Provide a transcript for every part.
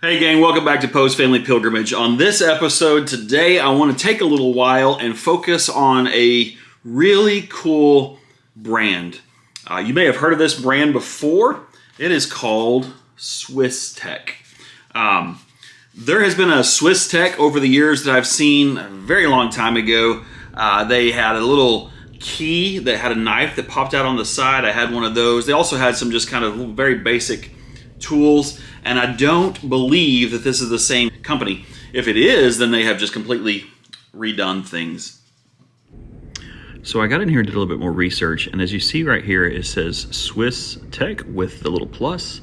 Hey gang, welcome back to Poe's Family Pilgrimage. On this episode today, I want to take a little while and focus on a really cool brand. You may have heard of this brand before. It is called Swiss Tech. There has been a Swiss Tech over the years that I've seen a very long time ago. They had a little key that had a knife that popped out on the side. I had one of those. They also had some just kind of very basic tools, and I don't believe that this is the same company. If it is, then they have just completely redone things. So I got in here and did a little bit more research, and as you see right here, it says Swiss Tech with the little plus.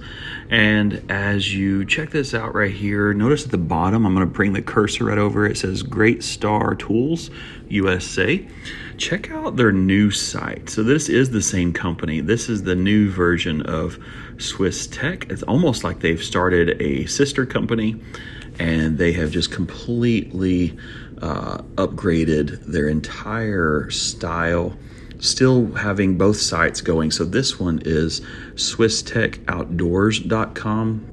And as you check this out right here, notice at the bottom, I'm going to bring the cursor right over. It says Great Star Tools USA. Check out their new site. So this is the same company. This is the new version of Swiss Tech. It's almost like they've started a sister company and they have just completely upgraded their entire style, still having both sites going. So this one is SwissTechOutdoors.com,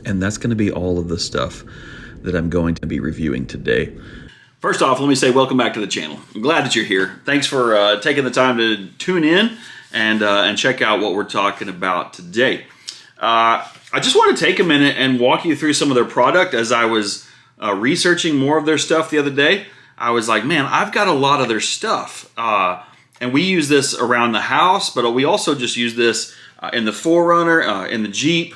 and that's going to be all of the stuff that I'm going to be reviewing today. First off, let me say welcome back to the channel. I'm glad that you're here. Thanks for taking the time to tune in and check out what we're talking about today. I just want to take a minute and walk you through some of their product. As I was researching more of their stuff the other day, I was like, man, I've got a lot of their stuff. And we use this around the house, but we also just use this in the 4Runner, in the Jeep,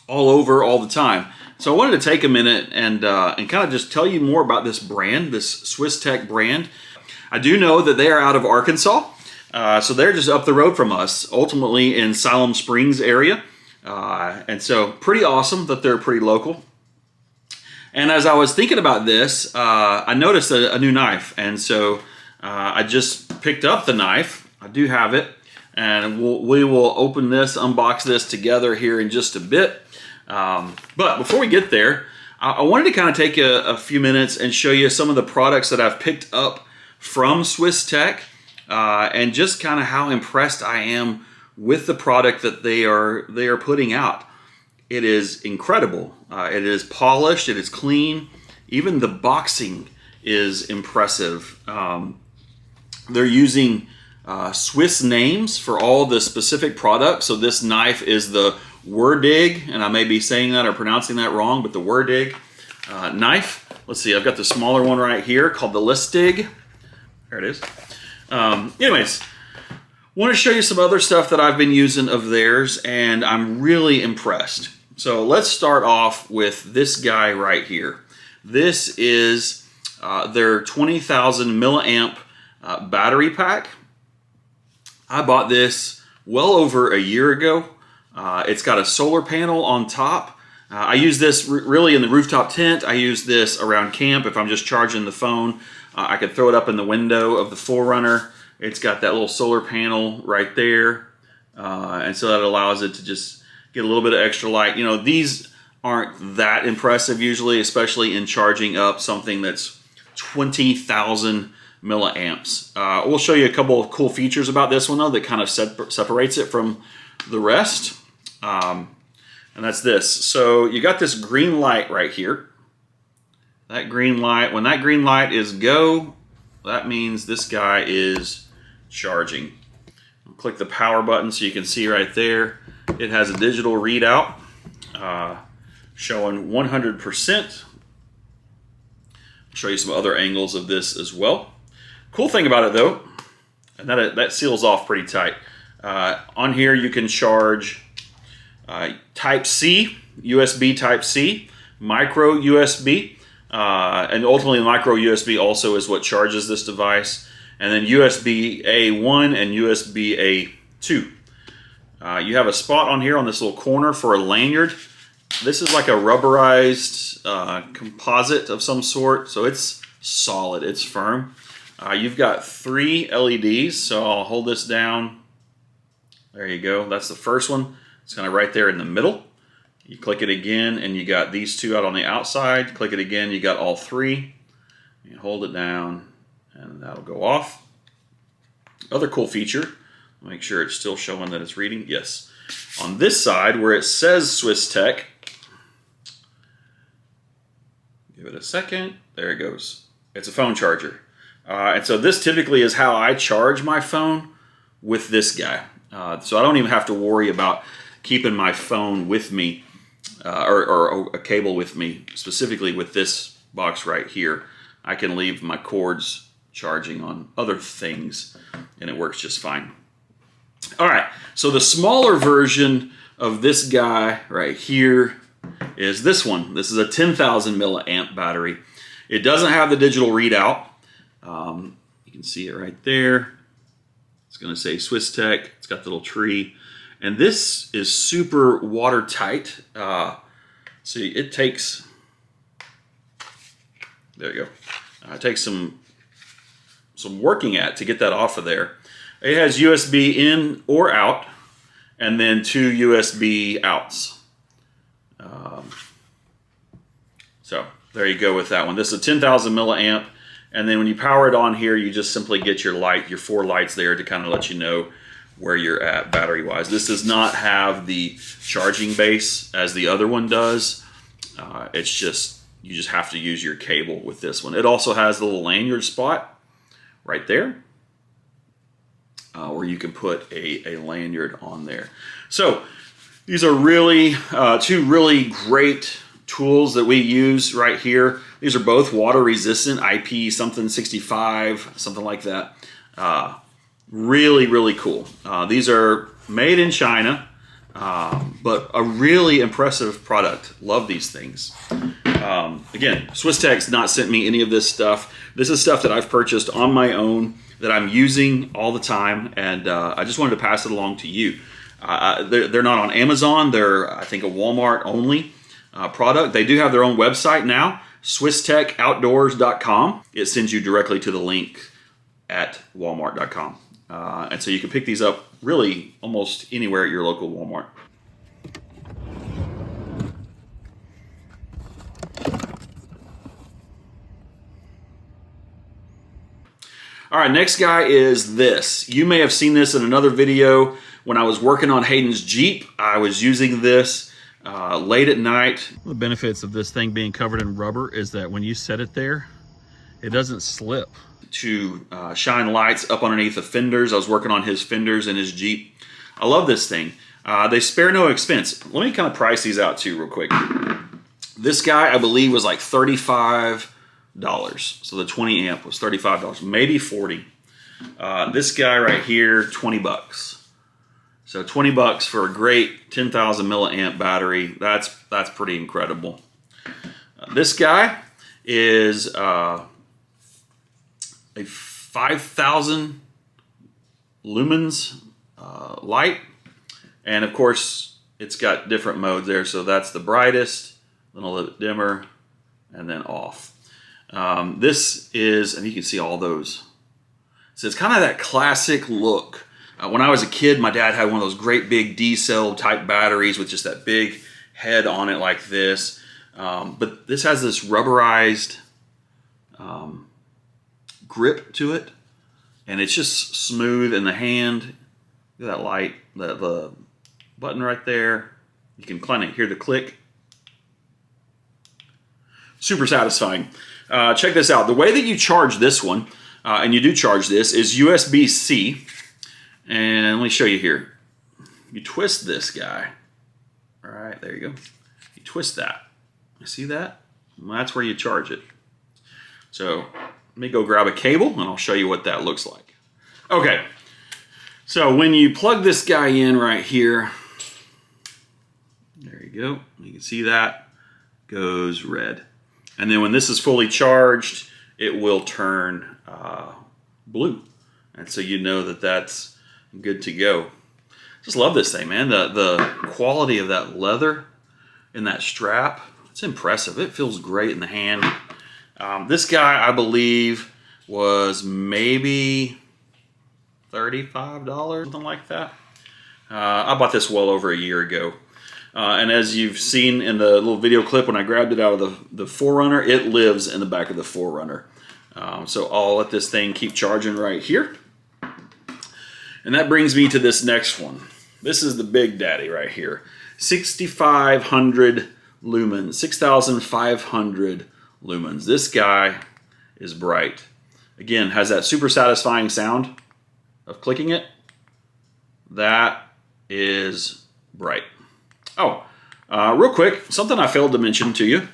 all over, all the time. So I wanted to take a minute and kind of just tell you more about this brand, this Swiss Tech brand. I do know that they are out of Arkansas, so they're just up the road from us, ultimately in Siloam Springs area. And so pretty awesome that they're pretty local. And as I was thinking about this, I noticed a new knife. And so I just picked up the knife. I do have it. And we will open this, unbox this together here in just a bit. But before we get there, I wanted to kind of take a few minutes and show you some of the products that I've picked up from Swiss Tech, and just kind of how impressed I am with the product that they are putting out. It is incredible. It is polished. It is clean. Even the boxing is impressive. They're using Swiss names for all the specific products. So this knife is the Würdig, and I may be saying that or pronouncing that wrong, but the Würdig knife. Let's see, I've got the smaller one right here called the Listig. There it is. Anyways, want to show you some other stuff that I've been using of theirs, and I'm really impressed. So let's start off with this guy right here. This is their 20,000 milliamp battery pack. I bought this well over a year ago. It's got a solar panel on top. I use this really in the rooftop tent. I use this around camp if I'm just charging the phone. I could throw it up in the window of the 4Runner. It's got that little solar panel right there. And so that allows it to just get a little bit of extra light. You know, these aren't that impressive usually, especially in charging up something that's 20,000 milliamps. We'll show you a couple of cool features about this one though that kind of separates it from the rest. And that's this. So you got this green light right here. That green light, when that green light is go, that means this guy is charging. I'll click the power button so you can see right there. It has a digital readout showing 100%. I'll show you some other angles of this as well. Cool thing about it though, and that seals off pretty tight. On here you can charge Type-C, USB Type-C, micro USB, and ultimately micro USB also is what charges this device, and then USB A1 and USB A2. You have a spot on here on this little corner for a lanyard. This is like a rubberized composite of some sort, so it's solid, it's firm. You've got 3 LEDs, so I'll hold this down. There you go, that's the first one. It's kind of right there in the middle. You click it again and you got these 2 out on the outside. Click it again, you got all 3. You hold it down and that'll go off. Other cool feature, make sure it's still showing that it's reading. Yes. On this side where it says Swiss Tech, a second. There it goes. It's a phone charger. And so this typically is how I charge my phone with this guy. So I don't even have to worry about keeping my phone with me or a cable with me, specifically with this box right here. I can leave my cords charging on other things and it works just fine. All right, so the smaller version of this guy right here is this one. This is a 10,000 milliamp battery. It doesn't have the digital readout. You can see it right there. It's going to say Swiss Tech. It's got the little tree. And this is super watertight. See, it takes, there you go. It takes some working at to get that off of there. It has USB in or out, and then 2 USB outs. So there you go with that one. This is a 10,000 milliamp, and then when you power it on here, you just simply get your light, your 4 lights there to kind of let you know where you're at battery-wise. This does not have the charging base as the other one does. It's just, you just have to use your cable with this one. It also has the little lanyard spot right there, where you can put a lanyard on there. So these are really 2 really great tools that we use right here. These are both water resistant, IP something 65, something like that. Really, really cool. These are made in China, but a really impressive product. Love these things. Again, Swiss Tech's not sent me any of this stuff. This is stuff that I've purchased on my own that I'm using all the time, and I just wanted to pass it along to you. They're not on Amazon. They're, I think, a Walmart only product. They do have their own website now, SwissTechOutdoors.com. It sends you directly to the link at Walmart.com. And so you can pick these up really almost anywhere at your local Walmart. All right, next guy is this. You may have seen this in another video. When I was working on Hayden's Jeep, I was using this late at night. One of the benefits of this thing being covered in rubber is that when you set it there, it doesn't slip. To shine lights up underneath the fenders. I was working on his fenders in his Jeep. I love this thing. They spare no expense. Let me kind of price these out too real quick. This guy, I believe, was like $35. So the 20 amp was $35, maybe 40. This guy right here, 20 bucks. So 20 bucks for a great 10,000 milliamp battery. That's pretty incredible. This guy is a 5,000 lumens light, and of course it's got different modes there. So that's the brightest, then a little bit dimmer, and then off. This is, and you can see all those. So it's kind of that classic look. When I was a kid, my dad had one of those great big D-cell type batteries with just that big head on it like this. But this has this rubberized grip to it, and it's just smooth in the hand. Look at that light, the button right there. You can kind of hear the click. Super satisfying. Check this out. The way that you charge this one, and you do charge this, is USB-C. And let me show you here. You twist this guy. All right, there you go. You twist that. You see that? Well, that's where you charge it. So let me go grab a cable and I'll show you what that looks like. Okay, so when you plug this guy in right here, there you go. You can see that goes red. And then when this is fully charged, it will turn blue. And so you know that that's good to go. Just love this thing, man. The quality of that leather in that strap, it's impressive. It feels great in the hand. This guy, I believe, was maybe $35, something like that. I bought this well over a year ago. And as you've seen in the little video clip when I grabbed it out of the 4Runner, it lives in the back of the 4Runner. So I'll let this thing keep charging right here. And that brings me to this next one. This is the big daddy right here. 6,500 lumens, 6,500 lumens. This guy is bright. Again, has that super satisfying sound of clicking it. That is bright. Oh, real quick, something I failed to mention to you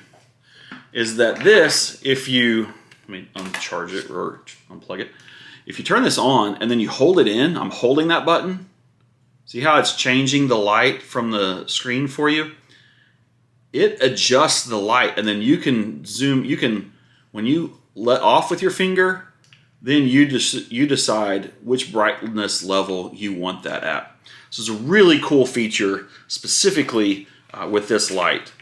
is that this, if you, let me uncharge it or unplug it. If you turn this on and then you hold it in, I'm holding that button. See how it's changing the light from the screen for you? It adjusts the light, and then you can zoom, when you let off with your finger, then you decide which brightness level you want that at. So it's a really cool feature, specifically with this light.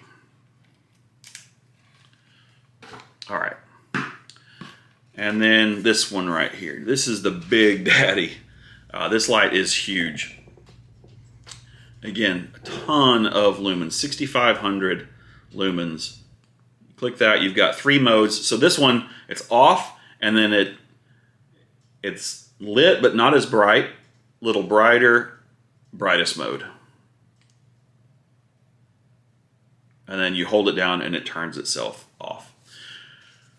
All right. And then this one right here. This is the Big Daddy. This light is huge. Again, a ton of lumens, 6,500 lumens. Click that, you've got 3 modes. So this one, it's off, and then it's lit, but not as bright. Little brighter, brightest mode. And then you hold it down and it turns itself off.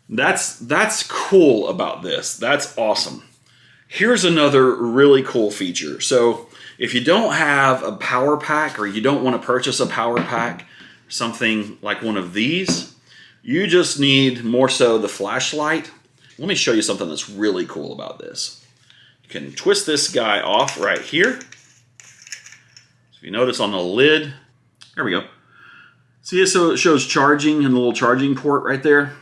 That's cool about this. That's awesome. Here's another really cool feature. So if you don't have a power pack, or you don't want to purchase a power pack, something like one of these, you just need more so the flashlight. Let me show you something that's really cool about this. You can twist this guy off right here. So if you notice on the lid, there we go. See, so it shows charging and the little charging port right there,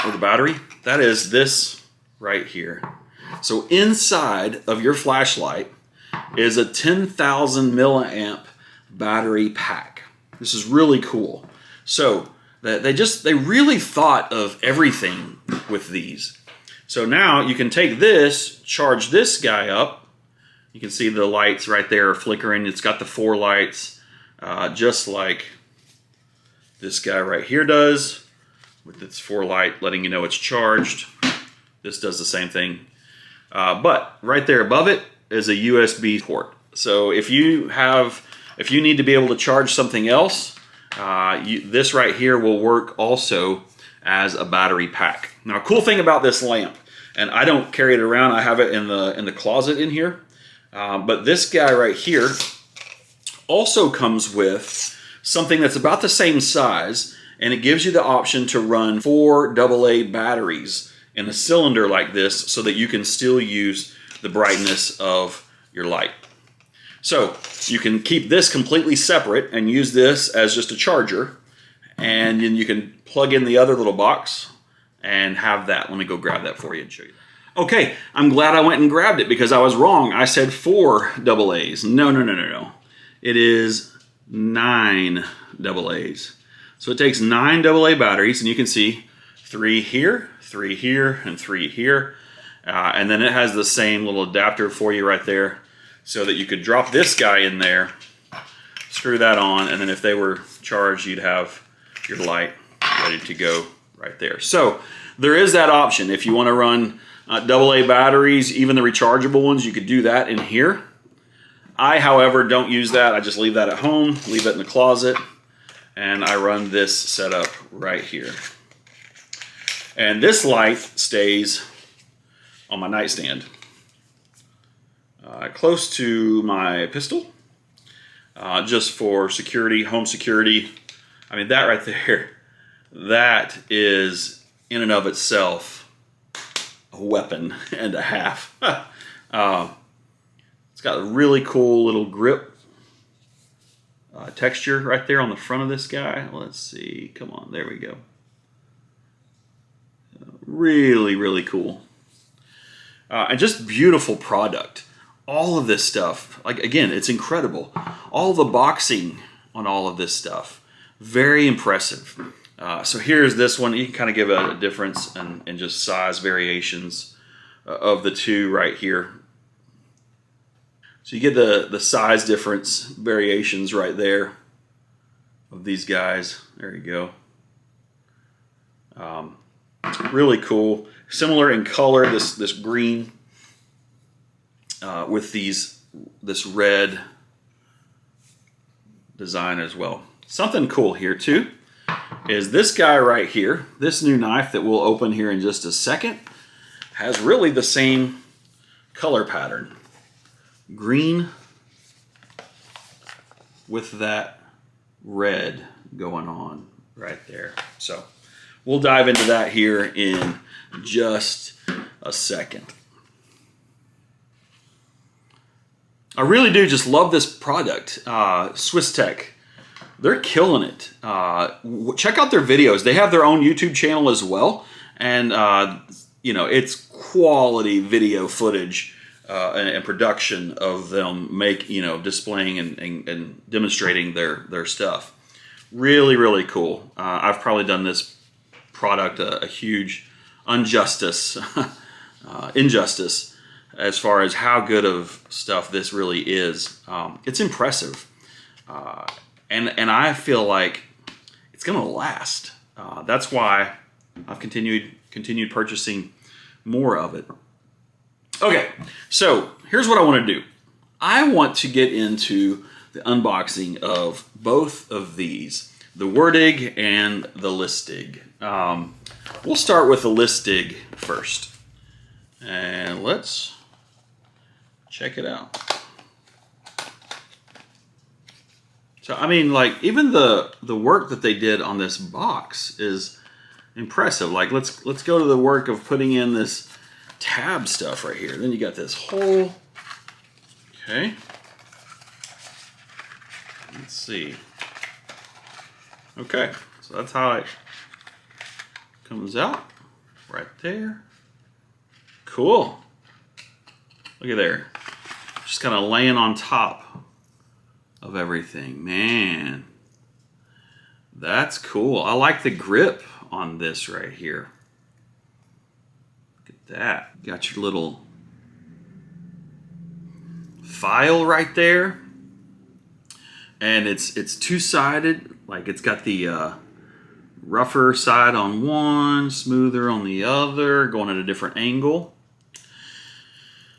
or the battery. That is this right here. So inside of your flashlight is a 10,000 milliamp battery pack. This is really cool. So they really thought of everything with these. So now you can take this, charge this guy up. You can see the lights right there are flickering. It's got the 4 lights, just like this guy right here does, with its 4 light letting you know it's charged. This does the same thing. But right there above it is a USB port. So if you need to be able to charge something else, this right here will work also as a battery pack. Now, a cool thing about this lamp, and I don't carry it around, I have it in the closet in here, but this guy right here also comes with something that's about the same size, and it gives you the option to run 4 AA batteries in a cylinder like this, so that you can still use the brightness of your light. So you can keep this completely separate and use this as just a charger, and then you can plug in the other little box and have that. Let me go grab that for you and show you. Okay, I'm glad I went and grabbed it, because I was wrong. I said 4 AA's. No. It is 9 AA's. So it takes 9 AA batteries, and you can see 3 here, 3 here, and 3 here. And then it has the same little adapter for you right there, so that you could drop this guy in there, screw that on, and then if they were charged, you'd have your light ready to go right there. So there is that option. If you want to run AA batteries, even the rechargeable ones, you could do that in here. I, however, don't use that. I just leave that at home, leave it in the closet, and I run this setup right here. And this light stays on my nightstand, close to my pistol, just for security, home security. I mean, that right there, that is in and of itself a weapon and a half. It's got a really cool little grip texture right there on the front of this guy. Let's see, come on, there we go. Really, really cool. And just beautiful product. All of this stuff, like, again, it's incredible. All the boxing on all of this stuff, very impressive. So here's this one. You can kind of give a difference in just size variations of the two right here. So you get the size difference variations right there of these guys. There you go. Really cool. Similar in color, this green with this red design as well. Something cool here too is this guy right here. This new knife that we'll open here in just a second has really the same color pattern. Green with that red going on right there. So we'll dive into that here in just a second. I really do just love this product. Swiss Tech, they're killing it. Check out their videos. They have their own YouTube channel as well. And, you know, it's quality video footage and production of them displaying and demonstrating their stuff. Really, really cool. I've probably done this product a huge injustice as far as how good of stuff this really is. It's impressive. And I feel like it's gonna last. That's why I've continued purchasing more of it. Okay, so here's what I want to do. I want to get into the unboxing of both of these, the Würdig and the Listig. We'll start with the Listig first, and let's check it out. So I mean, like, even the work that they did on this box is impressive. Like, let's go to the work of putting in this tab stuff right here. Then you got this whole, okay. Let's see. Okay, so that's how it comes out right there. Cool. Look at there. Just kind of laying on top of everything. Man, that's cool. I like the grip on this right here. Look at that. Got your little file right there. And it's two-sided. Like, it's got the rougher side on one, smoother on the other, going at a different angle.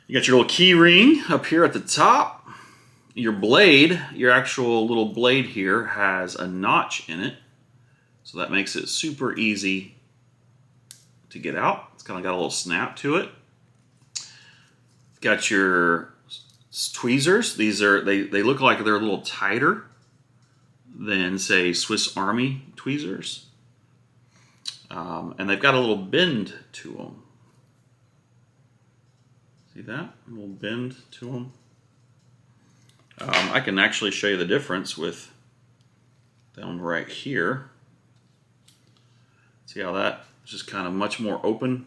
You got your little key ring up here at the top. Your blade, your actual little blade here, has a notch in it. So that makes it super easy to get out. It's kind of got a little snap to it. Got your tweezers. These are, they look like they're a little tighter than, say, Swiss Army tweezers. And they've got a little bend to them. See that? A little bend to them. I can actually show you the difference with them right here. See how that is just kind of much more open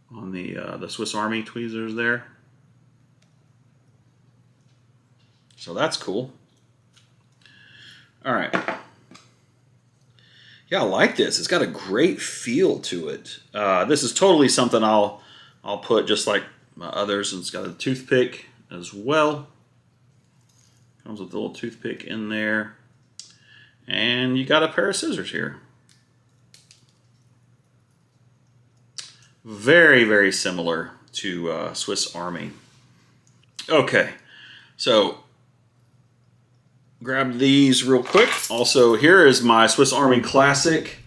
on the Swiss Army tweezers there. So that's cool. All right. Yeah, I like this. It's got a great feel to it. This is totally something I'll put just like my others. And it's got a toothpick as well. Comes with a little toothpick in there. And you got a pair of scissors here. Very, very similar to Swiss Army. Okay, so grab these real quick. Also, here is my Swiss Army Classic.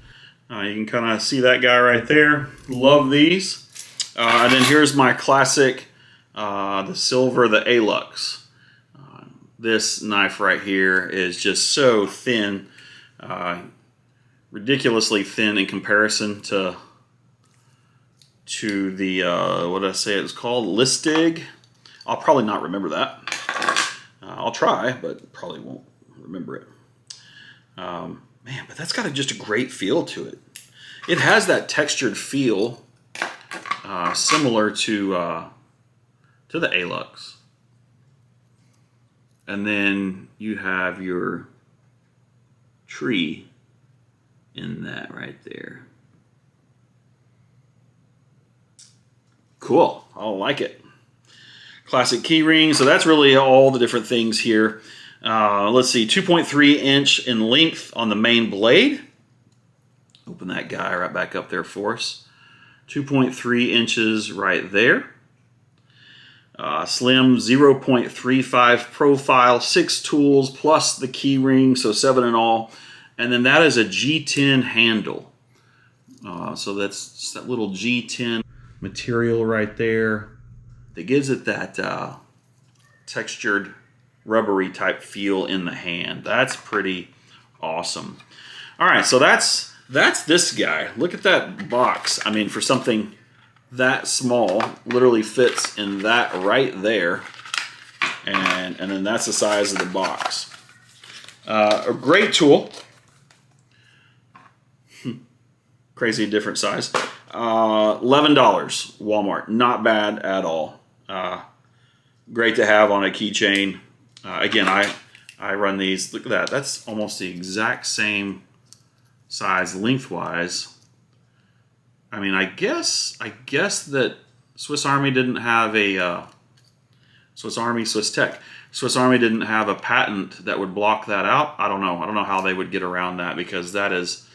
You can kind of see that guy right there. Love these. And then here's my classic, the silver, the Alux. This knife right here is just so thin, ridiculously thin in comparison to the, what did I say it was called? Listig. I'll probably not remember that. I'll try, but probably won't remember it. Man, but that's got just a great feel to it. It has that textured feel similar to the Alux. And then you have your tree in that right there. Cool, I like it. Classic key ring, so that's really all the different things here. Let's see, 2.3 inch in length on the main blade. Open that guy right back up there for us. 2.3 inches right there. Slim 0.35 profile, 6 tools plus the key ring, so 7 in all. And then that is a G10 handle. So that's that little G10 material right there that gives it that textured, rubbery type feel in the hand. That's pretty awesome. All right, so that's this guy. Look at that box. I mean, for something that small, literally fits in that right there. And then that's the size of the box. A great tool. Crazy different size. $11, Walmart. Not bad at all. Great to have on a keychain. Again, I run these. Look at that. That's almost the exact same size lengthwise. I mean, I guess that Swiss Army didn't have a Swiss Army didn't have a patent that would block that out. I don't know how they would get around that, because that is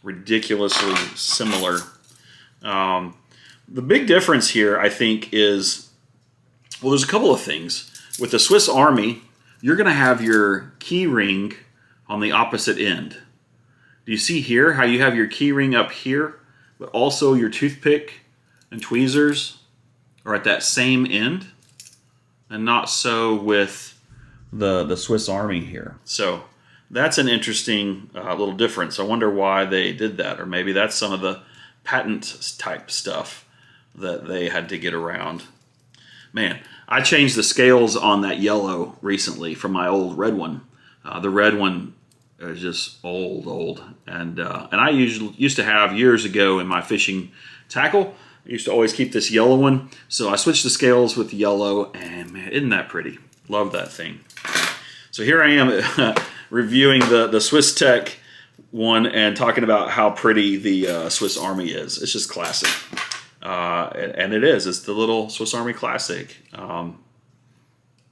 ridiculously similar. The big difference here, I think, is, well, there's a couple of things. With the Swiss Army, you're going to have your key ring on the opposite end. Do you see here how you have your key ring up here, but also your toothpick and tweezers are at that same end? And not so with the Swiss Army here. So that's an interesting little difference. I wonder why they did that, or maybe that's some of the patent type stuff that they had to get around. Man, I changed the scales on that yellow recently from my old red one. The red one is just old, and I used to have years ago in my fishing tackle. I used to always keep this yellow one, so I switched the scales with the yellow, and man, isn't that pretty? Love that thing. So here I am reviewing the Swiss Tech one and talking about how pretty the Swiss Army is. It's just classic. And it is. It's the little Swiss Army classic.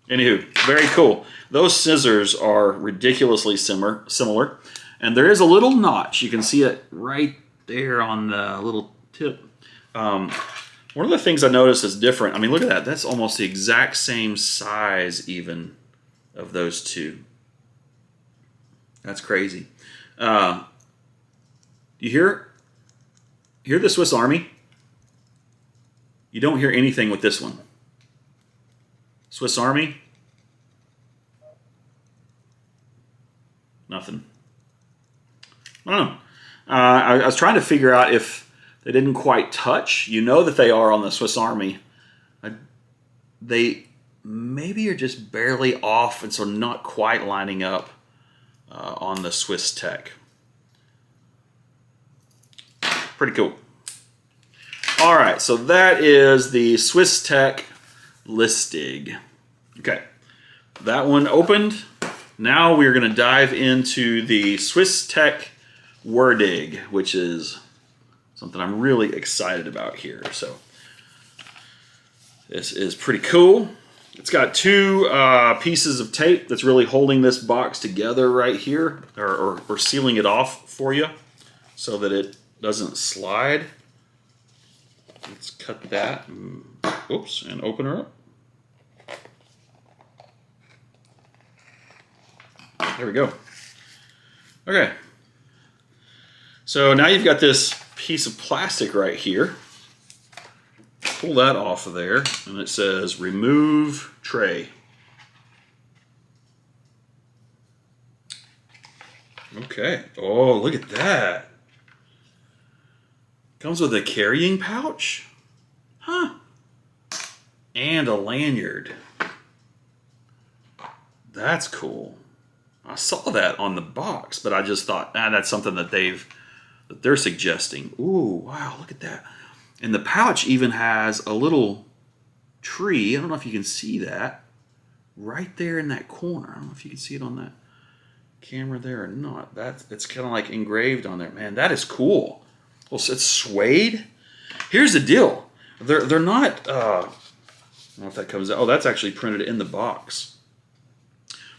Anywho, very cool. Those scissors are ridiculously similar. And there is a little notch. You can see it right there on the little tip. One of the things I noticed is different. I mean, look at that. That's almost the exact same size even of those two. That's crazy. You hear the Swiss Army? You don't hear anything with this one. Swiss Army? Nothing. I don't know. I was trying to figure out if they didn't quite touch. You know that they are on the Swiss Army. They maybe are just barely off, and so not quite lining up on the Swiss Tech. Pretty cool. All right, so that is the Swiss Tech Listig. Okay, that one opened. Now we're going to dive into the Swiss Tech Würdig, which is something I'm really excited about here. So this is pretty cool. It's got two pieces of tape that's really holding this box together right here, or sealing it off for you so that it doesn't slide. Let's cut that. Oops, and open her up. There we go. Okay. So now you've got this piece of plastic right here. Pull that off of there, and it says remove tray. Okay. Oh, look at that. Comes with a carrying pouch? Huh. And a lanyard. That's cool. I saw that on the box, but I just thought, that's something that they're suggesting. Ooh, wow, look at that. And the pouch even has a little tree. I don't know if you can see that. Right there in that corner. I don't know if you can see it on that camera there or not. It's kind of like engraved on there. Man, that is cool. Well, so it's suede. Here's the deal. They're not, I don't know if that comes out. Oh, that's actually printed in the box.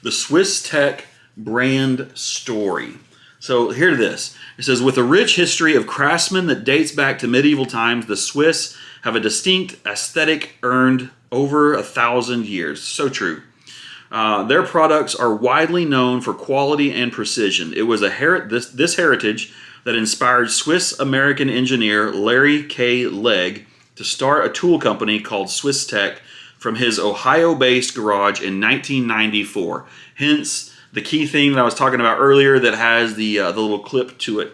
The Swiss Tech brand story. So here this. It says, with a rich history of craftsmen that dates back to medieval times, the Swiss have a distinct aesthetic earned over 1,000 years. So true. Their products are widely known for quality and precision. It was this heritage that inspired Swiss-American engineer Larry K. Legg to start a tool company called Swiss Tech from his Ohio-based garage in 1994. Hence, the key thing that I was talking about earlier that has the little clip to it.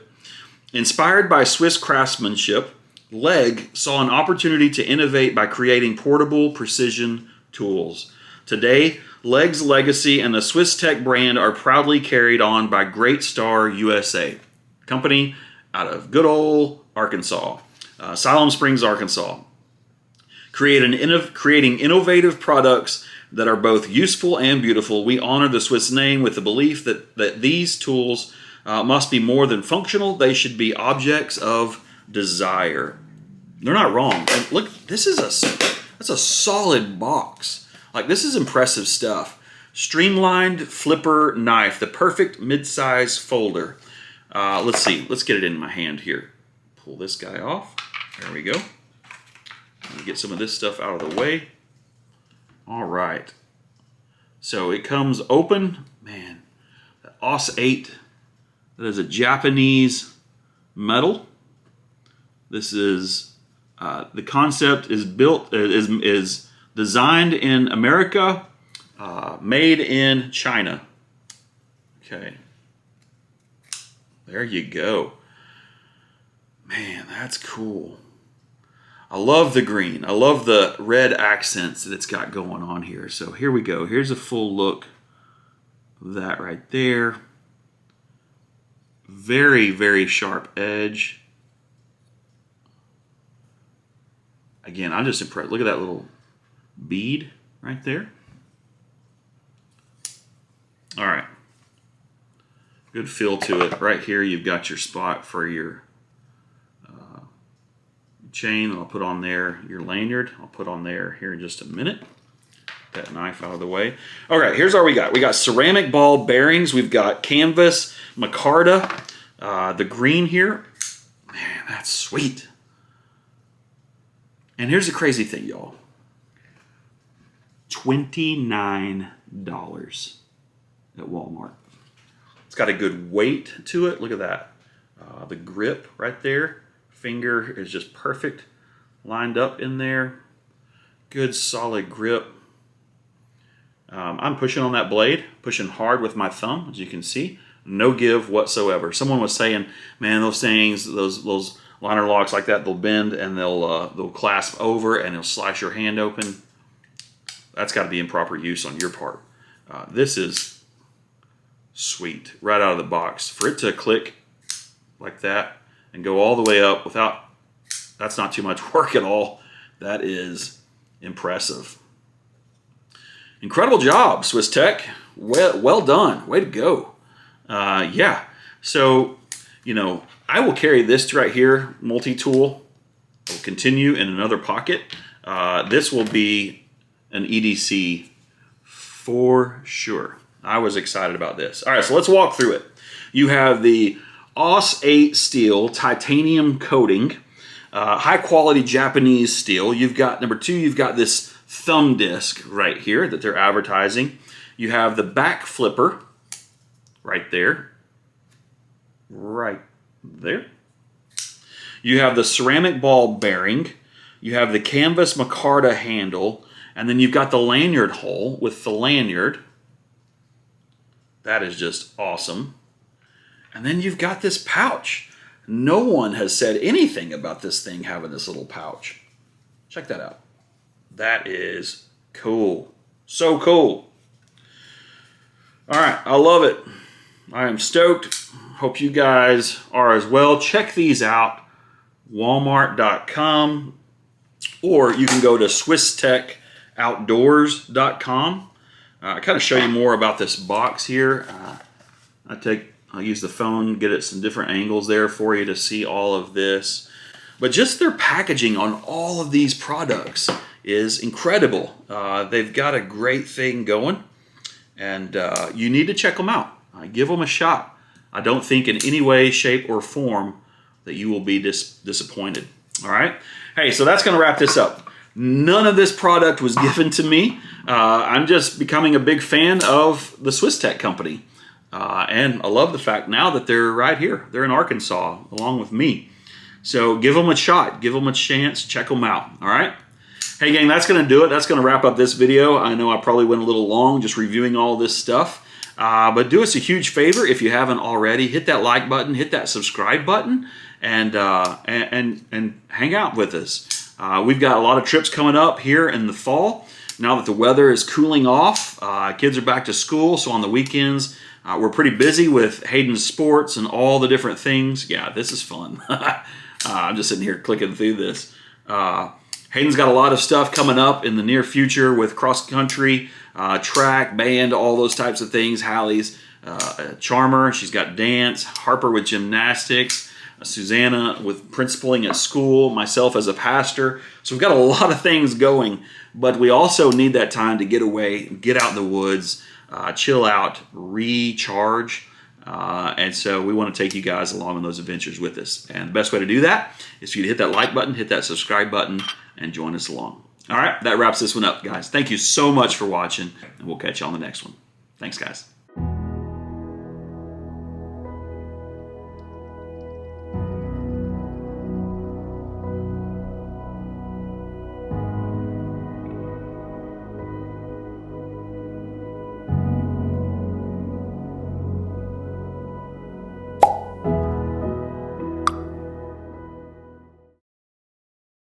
Inspired by Swiss craftsmanship, Legg saw an opportunity to innovate by creating portable precision tools. Today, Legg's legacy and the Swiss Tech brand are proudly carried on by Great Star USA, company out of good old Arkansas, Siloam Springs, Arkansas. Creating innovative products that are both useful and beautiful, we honor the Swiss name with the belief that these tools must be more than functional. They should be objects of desire. They're not wrong. And look, that's a solid box. Like, this is impressive stuff. Streamlined flipper knife, the perfect mid-size folder. Let's see. Let's get it in my hand here. Pull this guy off. There we go. Let me get some of this stuff out of the way. All right. So it comes open. Man, the AUS 8. That is a Japanese metal. This is the concept is built is designed in America, made in China. Okay. There you go. Man, that's cool. I love the green. I love the red accents that it's got going on here. So here we go. Here's a full look of that right there. Very, very sharp edge. Again, I'm just impressed. Look at that little bead right there. All right. Good feel to it. Right here, you've got your spot for your chain. I'll put on there your lanyard. I'll put on there here in just a minute. Get that knife out of the way. All right, here's what we got. We got ceramic ball bearings. We've got canvas micarta. The green here. Man, that's sweet. And here's the crazy thing, y'all. $29 at Walmart. It's got a good weight to it. Look at that. The grip right there. Finger is just perfect. Lined up in there. Good solid grip. I'm pushing on that blade. Pushing hard with my thumb, as you can see. No give whatsoever. Someone was saying, man, those things, those liner locks like that, they'll bend and they'll clasp over and they'll slice your hand open. That's got to be improper use on your part. This is sweet, right out of the box. For it to click like that and go all the way up without, that's not too much work at all. That is impressive. Incredible job, Swiss Tech. Well done. Way to go. Yeah. So, you know, I will carry this right here, Multitool. Will continue in another pocket. This will be an EDC for sure. I was excited about this. All right, so let's walk through it. You have the AUS 8 steel titanium coating, high quality Japanese steel. You've got number 2. You've got this thumb disc right here that they're advertising. You have the back flipper right there. Right there. You have the ceramic ball bearing. You have the canvas micarta handle. And then you've got the lanyard hole with the lanyard. That is just awesome. And then you've got this pouch. No one has said anything about this thing having this little pouch. Check that out. That is cool. So cool. All right, I love it. I am stoked. Hope you guys are as well. Check these out. Walmart.com, or you can go to SwissTechOutdoors.com. I kind of show you more about this box here. I'll use the phone, get it some different angles there for you to see all of this. But just their packaging on all of these products is incredible. They've got a great thing going, and you need to check them out. Give them a shot. I don't think in any way, shape, or form that you will be disappointed. All right? Hey, so that's going to wrap this up. None of this product was given to me. I'm just becoming a big fan of the Swiss Tech company. And I love the fact now that they're right here. They're in Arkansas along with me. So give them a shot. Give them a chance. Check them out. All right? Hey, gang, that's going to do it. That's going to wrap up this video. I know I probably went a little long just reviewing all this stuff. But do us a huge favor if you haven't already. Hit that like button. Hit that subscribe button. And hang out with us. We've got a lot of trips coming up here in the fall. Now that the weather is cooling off, kids are back to school, so on the weekends, we're pretty busy with Hayden's sports and all the different things. Yeah, this is fun. I'm just sitting here clicking through this. Hayden's got a lot of stuff coming up in the near future with cross-country, track, band, all those types of things. Hallie's Charmer, she's got dance, Harper with gymnastics, Susanna with principaling at school, myself as a pastor. So we've got a lot of things going, but we also need that time to get away, get out in the woods, chill out, recharge. And so we want to take you guys along on those adventures with us. And the best way to do that is for you to hit that like button, hit that subscribe button, and join us along. All right, that wraps this one up, guys. Thank you so much for watching, and we'll catch you on the next one. Thanks, guys.